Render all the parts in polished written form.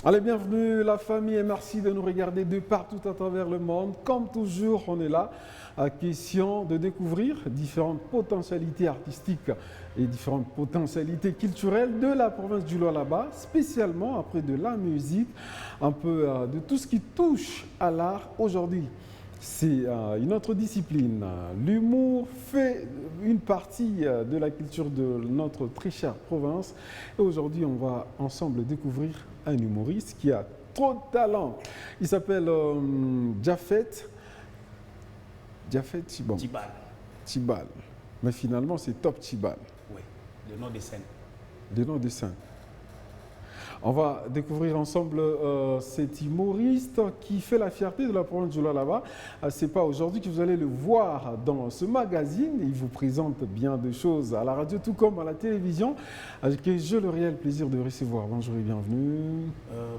Allez, bienvenue la famille et merci de nous regarder de partout à travers le monde. Comme toujours, on est là à question de découvrir différentes potentialités artistiques et différentes potentialités culturelles de la province du Lualaba, spécialement après de la musique, un peu de tout ce qui touche à l'art aujourd'hui. C'est une autre discipline. L'humour fait une partie de la culture de notre très chère province. Et aujourd'hui, on va ensemble découvrir un humoriste qui a trop de talent. Il s'appelle Japhet Tibal. Tibal. Mais finalement, c'est Top Tibal. Oui, le nom des scènes. Le nom des scènes. On va découvrir ensemble cet humoriste qui fait la fierté de la province du Lualaba. Ce n'est pas aujourd'hui que vous allez le voir dans ce magazine. Il vous présente bien de choses à la radio, tout comme à la télévision, que j'ai le réel plaisir de recevoir. Bonjour et bienvenue.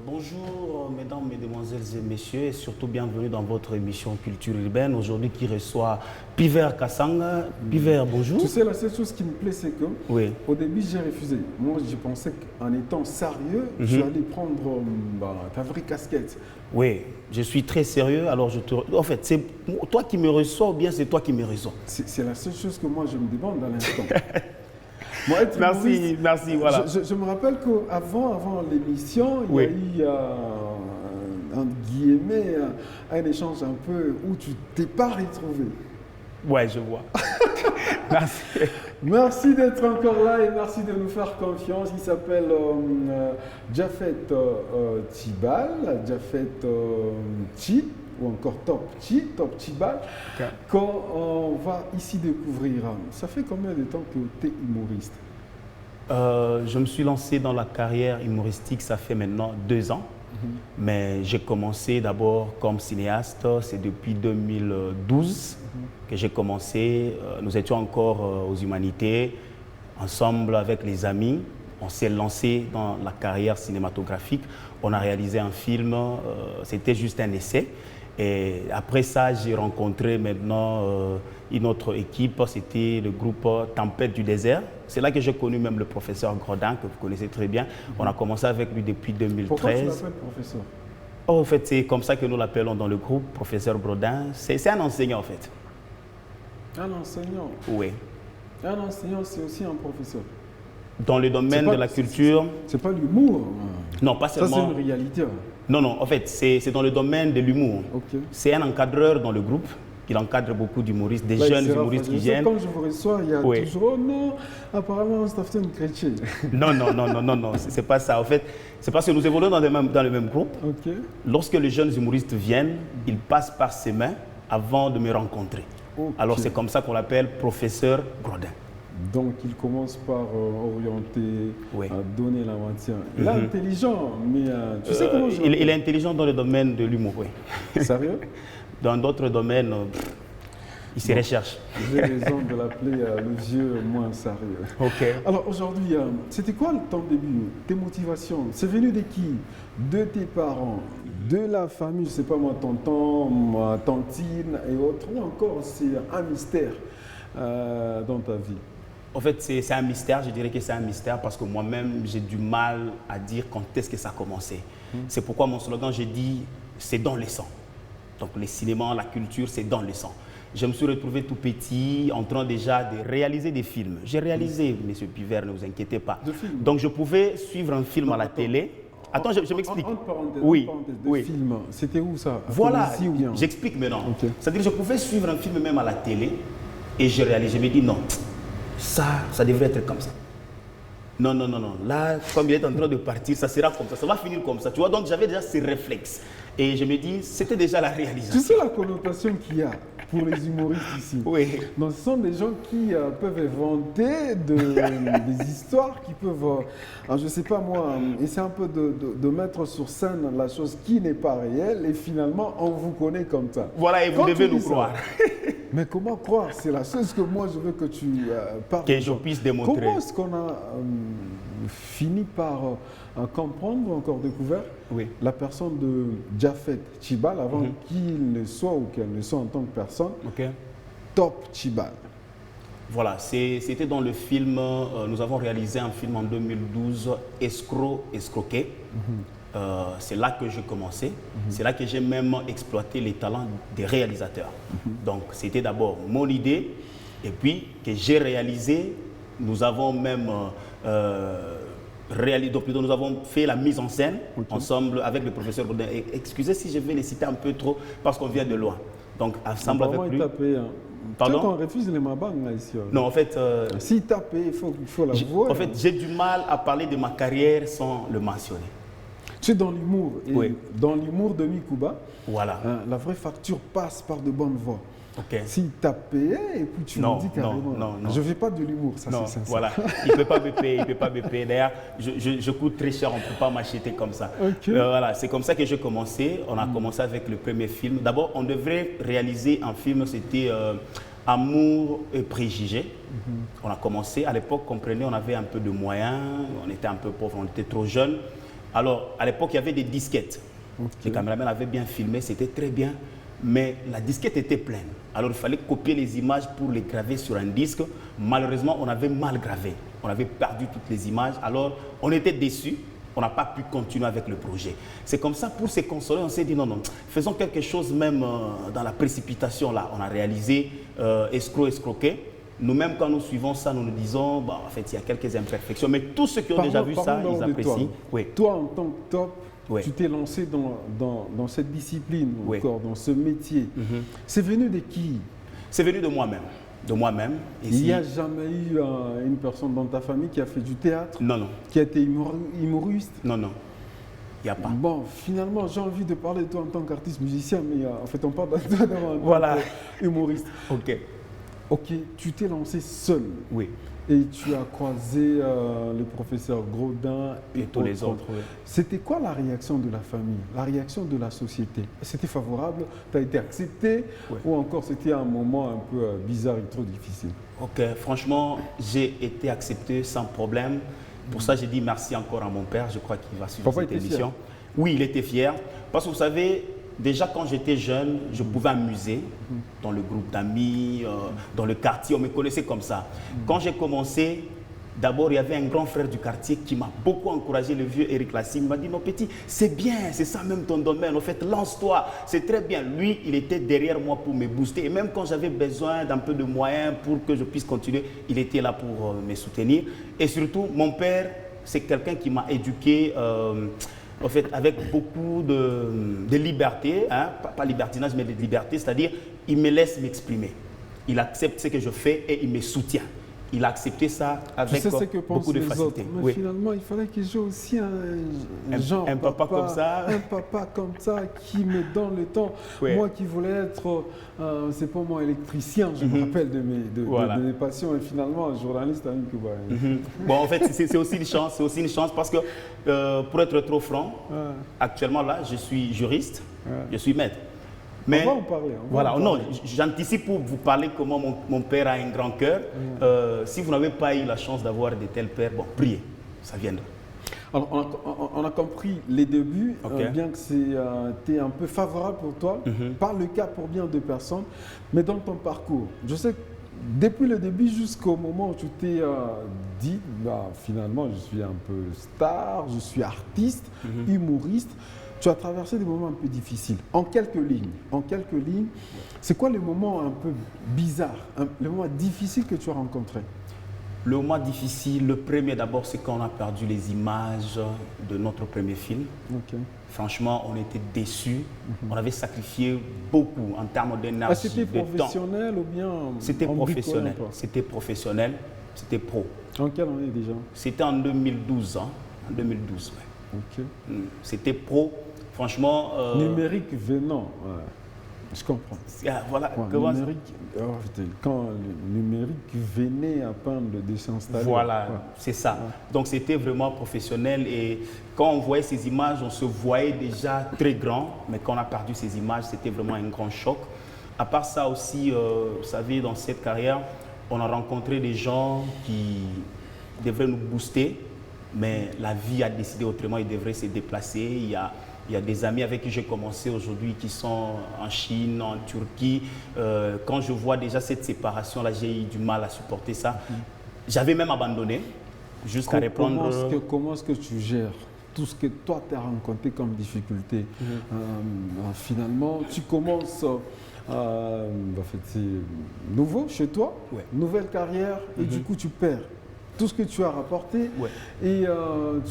Bonjour, mesdames, mesdemoiselles et messieurs, et surtout bienvenue dans votre émission Culture urbaine, aujourd'hui qui reçoit Piver Kassanga. Piver, bonjour. Tu sais, la seule chose qui me plaît, c'est que oui. Au début, j'ai refusé. Moi, je pensais qu'en étant sérieux, je allais prendre ta vraie casquette. Oui, je suis très sérieux. Alors, en fait, c'est toi qui me reçois ou bien c'est toi qui me reçois? C'est la seule chose que moi, je me demande à l'instant. Merci, voilà. Je me rappelle qu'avant l'émission, il y a eu, entre guillemets, un échange un peu où tu t'es pas retrouvé. Ouais, je vois. Merci. Merci d'être encore là et merci de nous faire confiance. Il s'appelle Japhet Tibal, Japhet Ti ou encore Top Tibal. Okay. Quand on va ici découvrir, ça fait combien de temps que tu es humoriste? Je me suis lancé dans la carrière humoristique, ça fait maintenant 2 ans. Mais j'ai commencé d'abord comme cinéaste, c'est depuis 2012 que j'ai commencé. Nous étions encore aux humanités, ensemble avec les amis. On s'est lancé dans la carrière cinématographique. On a réalisé un film, c'était juste un essai. Et après ça, j'ai rencontré maintenant une autre équipe, c'était le groupe Tempête du désert. C'est là que j'ai connu même le professeur Grodin, que vous connaissez très bien. On a commencé avec lui depuis 2013. Pourquoi tu l'appelles professeur? En fait, c'est comme ça que nous l'appelons dans le groupe, professeur Grodin. C'est un enseignant, en fait. Un enseignant? Oui. Un enseignant, c'est aussi un professeur? Dans le domaine de la culture... C'est pas l'humour? Non, pas seulement... Ça, c'est une réalité. Non, en fait, c'est dans le domaine de l'humour. Okay. C'est un encadreur dans le groupe. Il encadre beaucoup d'humoristes, des jeunes humoristes qui viennent. Quand je vous reçois, il y a toujours « Oh non, apparemment, c'est un chrétien. » Non, c'est pas ça. En fait, c'est parce que nous évoluons dans le même groupe. Okay. Lorsque les jeunes humoristes viennent, ils passent par ses mains avant de me rencontrer. Okay. Alors, c'est comme ça qu'on l'appelle professeur Grodin. Donc, il commence par orienter, donner la matière. Il est intelligent, mais tu sais comment je... Il est intelligent dans le domaine de l'humour, oui. Sérieux? Dans d'autres domaines, il se recherche. J'ai raison de l'appeler le vieux moins sérieux. Ok. Alors, aujourd'hui, c'était quoi ton début? Tes motivations? C'est venu de qui? De tes parents? De la famille? Je ne sais pas moi, tonton, ma tantine et autres? Ou encore, c'est un mystère dans ta vie? En fait, c'est un mystère, je dirais que c'est un mystère parce que moi-même, j'ai du mal à dire quand est-ce que ça a commencé. C'est pourquoi mon slogan, j'ai dit, c'est dans le sang. Donc, le cinéma, la culture, c'est dans le sang. Je me suis retrouvé tout petit, en train déjà de réaliser des films. J'ai réalisé, Monsieur Piver, ne vous inquiétez pas. Donc, je pouvais suivre un film à la télé. Attends, je m'explique. Oui. Film. C'était où ça? Voilà, j'explique maintenant. Okay. C'est-à-dire que je pouvais suivre un film même à la télé et je réalisais. Je me dis non. Ça devrait être comme ça. Non. Là, comme il est en train de partir, ça sera comme ça. Ça va finir comme ça. Tu vois, donc j'avais déjà ces réflexes. Et je me dis, c'était déjà la réalisation. Tu sais la connotation qu'il y a pour les humoristes ici? Oui. Donc, ce sont des gens qui peuvent inventer des histoires, qui peuvent, je ne sais pas moi, essayer un peu de mettre sur scène la chose qui n'est pas réelle et finalement, on vous connaît comme ça. Voilà, et vous devez nous croire. Mais comment croire? C'est la chose que moi, je veux que tu parles. Que je puisse démontrer. Comment est-ce qu'on a fini par comprendre, encore découvert, la personne de Japhet Tibal avant qu'il ne soit ou qu'elle ne soit en tant que personne, Top Tibal? Voilà, c'était dans le film, nous avons réalisé un film en 2012, Escroqué. c'est là que je commençais. C'est là que j'ai même exploité les talents des réalisateurs. Donc, c'était d'abord mon idée, et puis que j'ai réalisé. Nous avons même nous avons fait la mise en scène ensemble avec le professeur Baudin. Excusez si je vais les citer un peu trop, parce qu'on vient de loin. Donc, ensemble avec lui. Pardon? On refuse les mabangs là ici. Non, en fait... si tu as payé, il faut la voir. En fait, j'ai du mal à parler de ma carrière sans le mentionner. Tu es dans l'humour. Oui. Dans l'humour de Mikuba, voilà. La vraie facture passe par de bonnes voix. Okay. Si tu as payé, et puis tu me dis carrément, non. Je ne fais pas de l'humour, ça c'est sincère. Voilà, il ne peut pas me payer, il peut pas me payer. D'ailleurs, je coûte très cher, on ne peut pas m'acheter comme ça. Okay. Voilà, c'est comme ça que j'ai commencé. On a commencé avec le premier film. D'abord, on devrait réaliser un film, c'était Amour et préjugés. On a commencé, à l'époque, comprenez, on avait un peu de moyens, on était un peu pauvres, on était trop jeunes. Alors, à l'époque, il y avait des disquettes. Les caméramans avaient bien filmé, c'était très bien. Mais la disquette était pleine. Alors il fallait copier les images pour les graver sur un disque. Malheureusement, on avait mal gravé. On avait perdu toutes les images. Alors on était déçus. On n'a pas pu continuer avec le projet. C'est comme ça, pour se consoler, on s'est dit non, faisons quelque chose même dans la précipitation. Là, on a réalisé Escroquer. Nous-mêmes, quand nous suivons ça, nous nous disons, bah, en fait, il y a quelques imperfections. Mais tous ceux qui ont déjà vu ça, ils apprécient. Toi, en tant que top, tu t'es lancé dans cette discipline, encore, dans ce métier. C'est venu de qui? C'est venu de moi-même. De moi-même. Il n'y a jamais eu une personne dans ta famille qui a fait du théâtre? Non. Qui a été humoriste? Non. Il n'y a pas. Bon, finalement, j'ai envie de parler de toi en tant qu'artiste musicien, mais en fait, on parle de toi en tant qu'humoriste. Ok, tu t'es lancé seul. Oui. Et tu as croisé le professeur Grodin et tous les autres. Oui. C'était quoi la réaction de la famille, la réaction de la société? C'était favorable? Tu as été accepté? Ou encore c'était un moment un peu bizarre et trop difficile? Ok, franchement, j'ai été accepté sans problème. Pour ça, j'ai dit merci encore à mon père. Je crois qu'il va suivre cette émission. Oui, il était fier. Parce que vous savez, déjà quand j'étais jeune, je pouvais amuser dans le groupe d'amis, dans le quartier, on me connaissait comme ça. Quand j'ai commencé, d'abord il y avait un grand frère du quartier qui m'a beaucoup encouragé, le vieux Eric Lassine. Il m'a dit, non petit, c'est bien, c'est ça même ton domaine, en fait, lance-toi, c'est très bien. Lui, il était derrière moi pour me booster. Et même quand j'avais besoin d'un peu de moyens pour que je puisse continuer, il était là pour me soutenir. Et surtout, mon père, c'est quelqu'un qui m'a éduqué en fait, avec beaucoup de liberté, hein, pas libertinage, mais de liberté, c'est-à-dire il me laisse m'exprimer. Il accepte ce que je fais et il me soutient. Il a accepté ça avec beaucoup de facilité. Mais finalement, il fallait que j'ai aussi un papa comme ça. Un papa comme ça qui me donne le temps. Moi qui voulais être, c'est pas moi, électricien, je me rappelle de mes passions. Et finalement, journaliste à Mikuba. Bon, en fait, c'est aussi une chance. C'est aussi une chance parce que, pour être trop franc, actuellement là, je suis juriste, je suis maître. Mais, on va en parler. Non, j'anticipe pour vous parler comment mon père a un grand cœur. Si vous n'avez pas eu la chance d'avoir de tels pères, bon, priez, ça viendra. Alors, on a compris les débuts, bien que c'était un peu favorable pour toi, par le cas pour bien de personnes, mais dans ton parcours, je sais que depuis le début jusqu'au moment où tu t'es dit, finalement, je suis un peu star, je suis artiste, humoriste. Tu as traversé des moments un peu difficiles. En quelques lignes, c'est quoi le moment un peu bizarre, le moment difficile que tu as rencontré? Le moment difficile, le premier d'abord, c'est quand on a perdu les images de notre premier film. Franchement, on était déçus. On avait sacrifié beaucoup en termes d'énergie, C'était professionnel ou bien C'était professionnel. C'était professionnel, c'était pro. En quelle année déjà? C'était en 2012. En 2012, C'était pro. Franchement... numérique venant, je comprends. Voilà. Quand le numérique venait à peine de s'installer. Voilà, c'est ça. Donc c'était vraiment professionnel et quand on voyait ces images, on se voyait déjà très grand, mais quand on a perdu ces images, c'était vraiment un grand choc. À part ça aussi, vous savez, dans cette carrière, on a rencontré des gens qui devraient nous booster, mais la vie a décidé autrement, ils devraient se déplacer. Il y a des amis avec qui j'ai commencé aujourd'hui qui sont en Chine, en Turquie. Quand je vois déjà cette séparation-là, j'ai eu du mal à supporter ça. J'avais même abandonné jusqu'à répondre... Comment est-ce que tu gères tout ce que toi tu as rencontré comme difficulté. Finalement, tu commences, en fait, c'est nouveau chez toi, nouvelle carrière, et du coup tu perds tout ce que tu as rapporté, et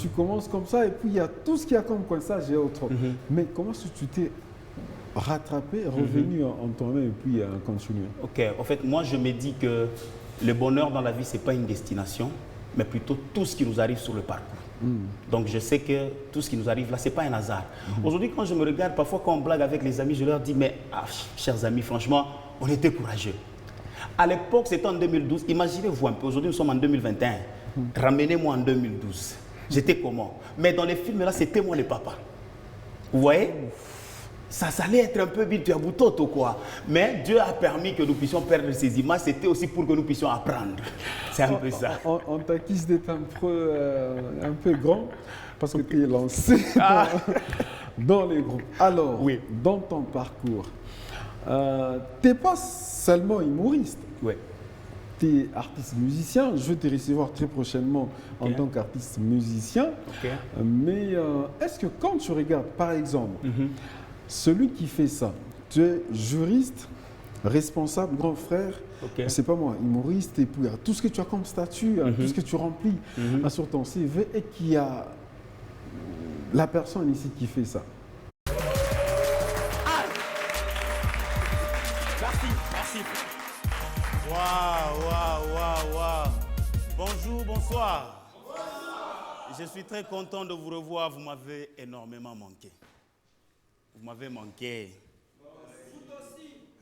tu commences comme ça, et puis il y a tout ce qu'il y a comme coinsage et autres. Mais comment est-ce que tu t'es rattrapé, revenu en toi-même et puis continuer? Ok, en fait, moi je me dis que le bonheur dans la vie, ce n'est pas une destination, mais plutôt tout ce qui nous arrive sur le parcours. Donc je sais que tout ce qui nous arrive là, ce n'est pas un hasard. Aujourd'hui, quand je me regarde, parfois quand on blague avec les amis, je leur dis, mais chers amis, franchement, on était courageux. À l'époque, c'était en 2012. Imaginez-vous un peu, aujourd'hui nous sommes en 2021. Ramenez-moi en 2012. J'étais comment? Mais dans les films là, c'était moi le papa. Vous voyez? Ça allait être un peu vite à boutotte ou quoi. Mais Dieu a permis que nous puissions perdre ces images. C'était aussi pour que nous puissions apprendre. C'est un peu ça. On t'accuse d'être un peu grand parce que tu es lancé dans les groupes. Alors, dans ton parcours, tu n'es pas seulement humoriste. Tu es artiste musicien. Je vais te recevoir très prochainement en tant qu'artiste musicien. Mais est-ce que quand tu regardes, par exemple, celui qui fait ça, tu es juriste, responsable, grand frère, c'est pas moi, humoriste, et puis tout ce que tu as comme statut, tout ce que tu remplis sur ton CV, et qu'il y a la personne ici qui fait ça. Merci. Waouh. Bonjour, bonsoir. Je suis très content de vous revoir. Vous m'avez énormément manqué. Vous m'avez manqué.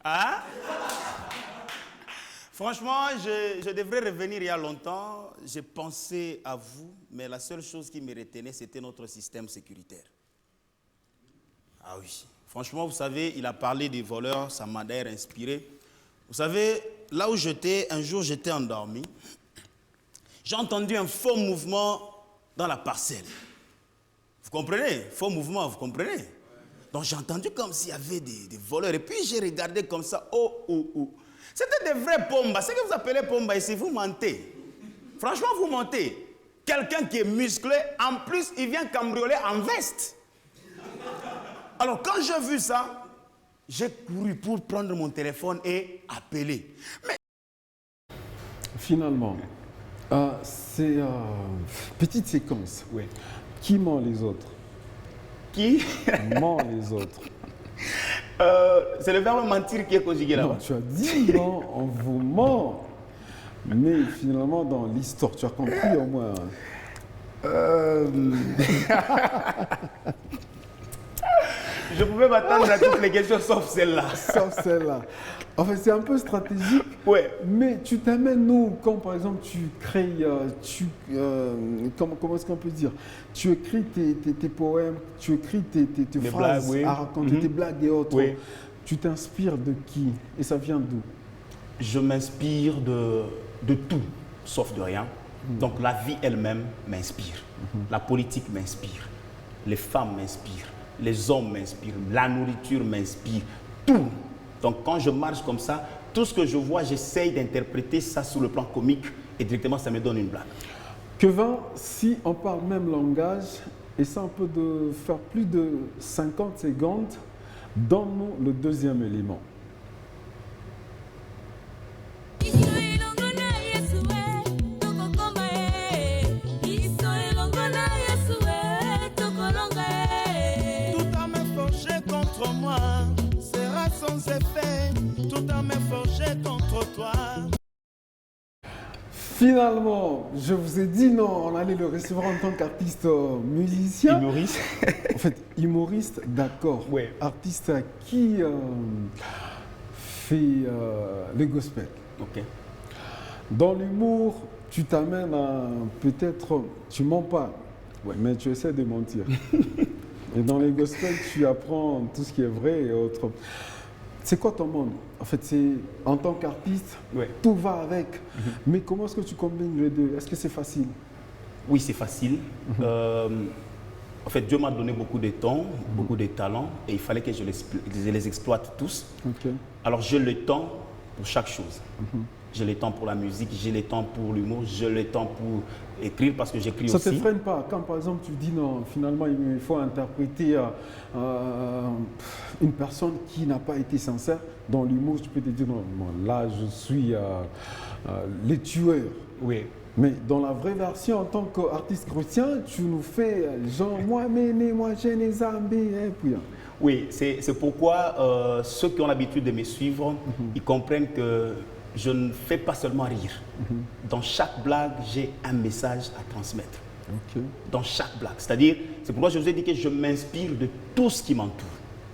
Hein? Franchement, je devrais revenir il y a longtemps. J'ai pensé à vous, mais la seule chose qui me retenait, c'était notre système sécuritaire. Ah oui. Franchement, vous savez, il a parlé des voleurs, ça m'a d'ailleurs inspiré. Vous savez, là où j'étais, un jour, j'étais endormi. J'ai entendu un faux mouvement dans la parcelle. Vous comprenez? Faux mouvement, vous comprenez? Donc j'ai entendu comme s'il y avait des voleurs. Et puis j'ai regardé comme ça. Oh. C'était des vrais Pomba. C'est que vous appelez Pomba ici, vous mentez. Franchement, vous mentez. Quelqu'un qui est musclé, en plus, il vient cambrioler en veste. Alors quand j'ai vu ça, j'ai couru pour prendre mon téléphone et appeler. Mais finalement, c'est petite séquence. Qui ment les autres? Qui ment les autres? C'est le verbe mentir qui est conjugué là-bas. Non, tu as dit non, on vous ment. Mais finalement, dans l'histoire, tu as compris au moins. Je pouvais m'attendre à toutes les questions sauf celle-là. Sauf celle-là. En fait, c'est un peu stratégique. Mais tu t'amènes, nous, quand par exemple tu crées, comment est-ce qu'on peut dire? Tu écris tes poèmes, tu écris tes phrases blagues, à raconter, tes blagues et autres. Tu t'inspires de qui? Et ça vient d'où? Je m'inspire de tout, sauf de rien. Donc la vie elle-même m'inspire. La politique m'inspire. Les femmes m'inspirent. Les hommes m'inspirent. La nourriture m'inspire. Tout. Donc quand je marche comme ça, tout ce que je vois, j'essaye d'interpréter ça sur le plan comique et directement ça me donne une blague. Kevin, si on parle même langage, et ça on peut faire plus de 50 secondes, donne-nous le deuxième élément. Finalement, je vous ai dit non, on allait le recevoir en tant qu'artiste musicien. Humoriste. En fait, humoriste, d'accord. Artiste qui fait le gospel. Dans l'humour, tu t'amènes à peut-être, tu mens pas, mais tu essaies de mentir. Et dans les gospels, tu apprends tout ce qui est vrai et autres. C'est quoi ton monde? En fait, c'est en tant qu'artiste, tout va avec. Mais comment est-ce que tu combines les deux? Est-ce que c'est facile? Oui, c'est facile. En fait, Dieu m'a donné beaucoup de temps, beaucoup de talents, et il fallait que je les exploite tous. Alors, j'ai le temps pour chaque chose. j'ai le temps pour la musique, j'ai le temps pour l'humour, j'ai le temps pour écrire parce que j'écris aussi. Ça ne te freine pas quand par exemple tu dis non, finalement il faut interpréter une personne qui n'a pas été sincère dans l'humour, tu peux te dire non, là je suis les tueurs. Oui. Mais dans la vraie version, en tant qu'artiste chrétien, tu nous fais genre moi j'ai les zambés, hein, puis. Oui, c'est pourquoi ceux qui ont l'habitude de me suivre, ils comprennent que je ne fais pas seulement rire. Dans chaque blague, j'ai un message à transmettre. Okay. Dans chaque blague. C'est-à-dire, c'est pourquoi je vous ai dit que je m'inspire de tout ce qui m'entoure.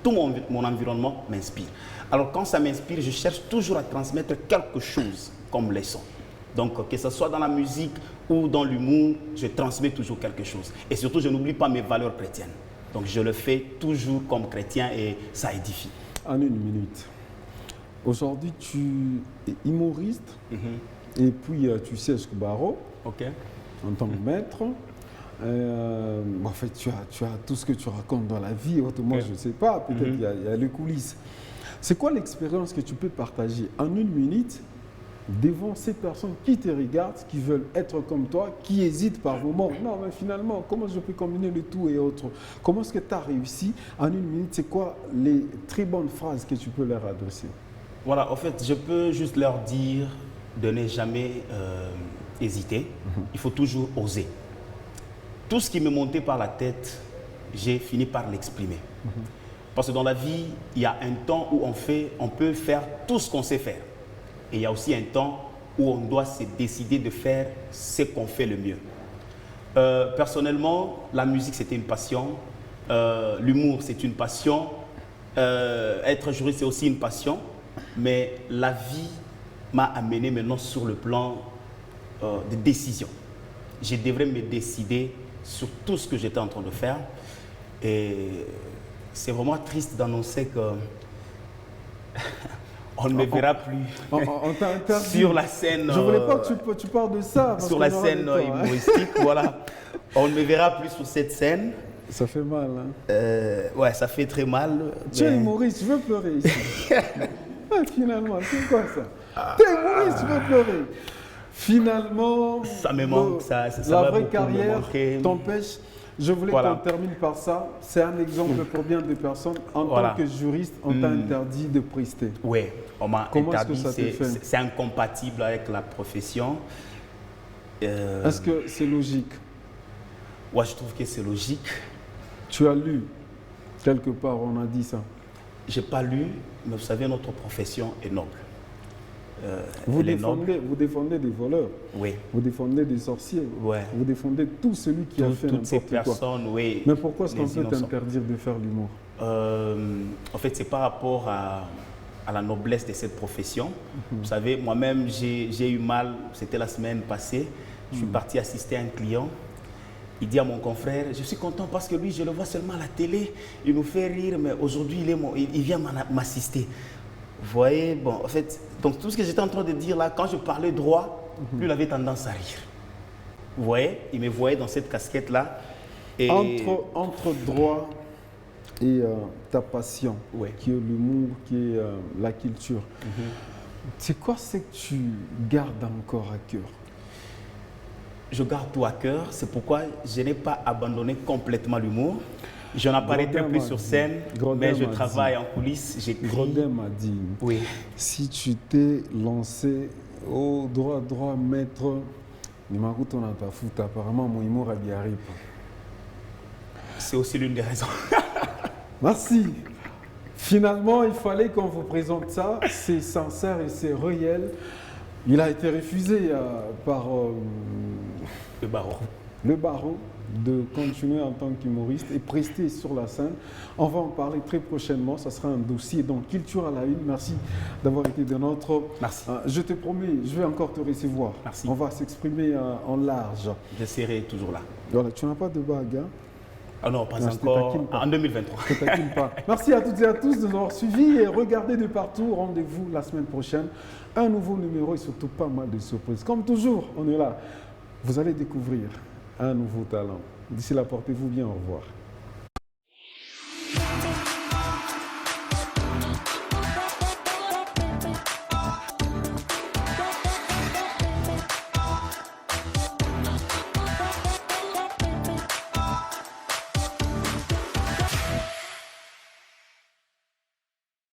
Tout mon environnement m'inspire. Alors quand ça m'inspire, je cherche toujours à transmettre quelque chose comme leçon. Donc que ce soit dans la musique ou dans l'humour, je transmets toujours quelque chose. Et surtout, je n'oublie pas mes valeurs chrétiennes. Donc je le fais toujours comme chrétien et ça édifie. En une minute. Aujourd'hui, tu es humoriste et puis tu sièges au barreau en tant que maître. En fait, tu as tout ce que tu racontes dans la vie. Autrement, je ne sais pas, peut-être il y a les coulisses. C'est quoi l'expérience que tu peux partager en une minute devant ces personnes qui te regardent, qui veulent être comme toi, qui hésitent par moments? Non, mais finalement, comment je peux combiner le tout et autres? Comment est-ce que tu as réussi en une minute? C'est quoi les très bonnes phrases que tu peux leur adresser? Voilà, en fait, je peux juste leur dire de ne jamais hésiter. Il faut toujours oser. Tout ce qui me montait par la tête, j'ai fini par l'exprimer. Parce que dans la vie, il y a un temps où on peut faire tout ce qu'on sait faire. Et il y a aussi un temps où on doit se décider de faire ce qu'on fait le mieux. Personnellement, la musique, c'était une passion. L'humour, c'est une passion. Être juriste, c'est aussi une passion. Mais la vie m'a amené maintenant sur le plan de décision. Je devrais me décider sur tout ce que j'étais en train de faire. Et c'est vraiment triste d'annoncer que on ne me verra plus sur la scène. Je ne voulais pas que tu parles de ça. Sur la scène humoristique, voilà. On ne me verra plus sur cette scène. Ça fait mal, hein? Ouais, ça fait très mal. Tu es humoriste, tu veux pleurer ici. Finalement, c'est quoi ça? Tu es humoriste, tu veux pleurer. Finalement, ça me manque, la vraie carrière t'empêche. Je voulais qu'on termine par ça. C'est un exemple pour bien de personnes. En tant que juriste, on t'a interdit de prester. Oui, on m'a interdit. C'est incompatible avec la profession. Est-ce que c'est logique? Ouais, je trouve que c'est logique. Tu as lu, quelque part, on a dit ça. Je n'ai pas lu, mais vous savez, notre profession est noble. Vous défendez des voleurs, oui. Vous défendez des sorciers, vous défendez tout celui qui a fait toutes ces n'importe quoi. Personnes, oui. Mais pourquoi est-ce qu'on peut t'interdire de faire l'humour? En fait, c'est par rapport à la noblesse de cette profession. Vous savez, moi-même, j'ai eu mal, c'était la semaine passée, je suis parti assister un client. Il dit à mon confrère, je suis content parce que lui, je le vois seulement à la télé, il nous fait rire, mais aujourd'hui, il vient m'assister. Vous voyez, bon, en fait, donc tout ce que j'étais en train de dire là, quand je parlais droit, lui, il avait tendance à rire. Vous voyez, il me voyait dans cette casquette-là. Et... Entre droit et ta passion, qui est l'humour, qui est la culture, c'est quoi ce que tu gardes encore à cœur? Je garde tout à cœur, c'est pourquoi je n'ai pas abandonné complètement l'humour. Je n'apparaîtrai plus sur scène, mais je travaille en coulisses, j'écris. Grodin m'a dit, si tu t'es lancé au droit, maître, apparemment mon humour a bien arrivé. C'est aussi l'une des raisons. Merci. Finalement, il fallait qu'on vous présente ça, c'est sincère et c'est réel. Il a été refusé par le barreau de continuer en tant qu'humoriste et prester sur la scène. On va en parler très prochainement. Ça sera un dossier dans Culture à la Une. Merci d'avoir été de notre... Merci. Je te promets, je vais encore te recevoir. Merci. On va s'exprimer en large. Je serai toujours là. Voilà, tu n'as pas de bague, hein? Ah non, pas encore. En 2023. Je te taquine pas. Merci à toutes et à tous de nous avoir suivis et regardez de partout. Rendez-vous la semaine prochaine. Un nouveau numéro et surtout pas mal de surprises. Comme toujours, on est là. Vous allez découvrir un nouveau talent. D'ici là, portez-vous bien. Au revoir.